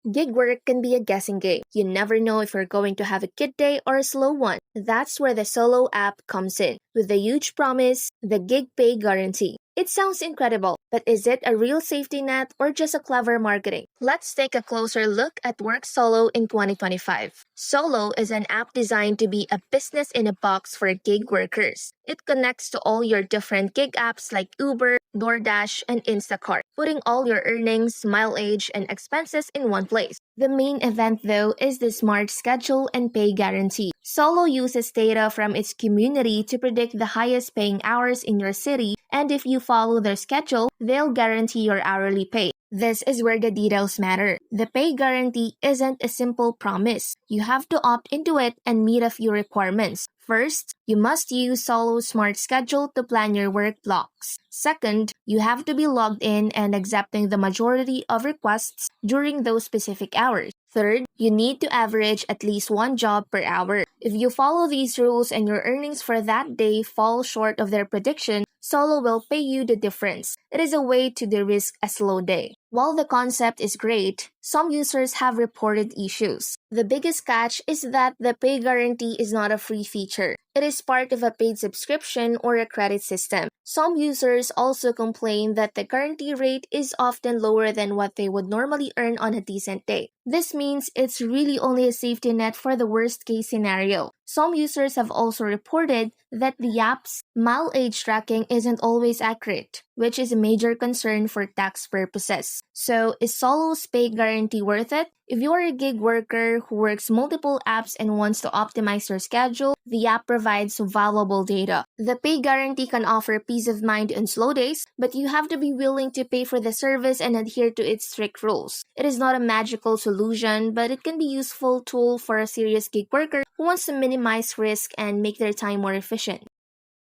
Gig work can be a guessing game. You never know if you're going to have a good day or a slow one. That's where the Solo app comes in, with the huge promise, the gig pay guarantee. It sounds incredible, but is it a real safety net or just a clever marketing? Let's take a closer look at Work Solo in 2025. Solo is an app designed to be a business in a box for gig workers. It connects to all your different gig apps like Uber, DoorDash, and Instacart, putting all your earnings, mileage, and expenses in one place. The main event, though, is the smart schedule and pay guarantee. Solo uses data from its community to predict the highest paying hours in your city, and if you follow their schedule, they'll guarantee your hourly pay. This is where the details matter. The pay guarantee isn't a simple promise. You have to opt into it and meet a few requirements. First, you must use Solo's Smart Schedule to plan your work blocks. Second, you have to be logged in and accepting the majority of requests during those specific hours. Third, you need to average at least one job per hour. If you follow these rules and your earnings for that day fall short of their prediction, Solo will pay you the difference. It is a way to de-risk a slow day. While the concept is great, some users have reported issues. The biggest catch is that the pay guarantee is not a free feature. It is part of a paid subscription or a credit system. Some users also complain that the guarantee rate is often lower than what they would normally earn on a decent day. This means it's really only a safety net for the worst case scenario. Some users have also reported that the app's mileage tracking isn't always accurate, which is a major concern for tax purposes. So, is Solo's pay guarantee worth it? If you are a gig worker who works multiple apps and wants to optimize your schedule, the app provides valuable data. The pay guarantee can offer peace of mind on slow days, but you have to be willing to pay for the service and adhere to its strict rules. It is not a magical solution, but it can be a useful tool for a serious gig worker who wants to minimize risk and make their time more efficient.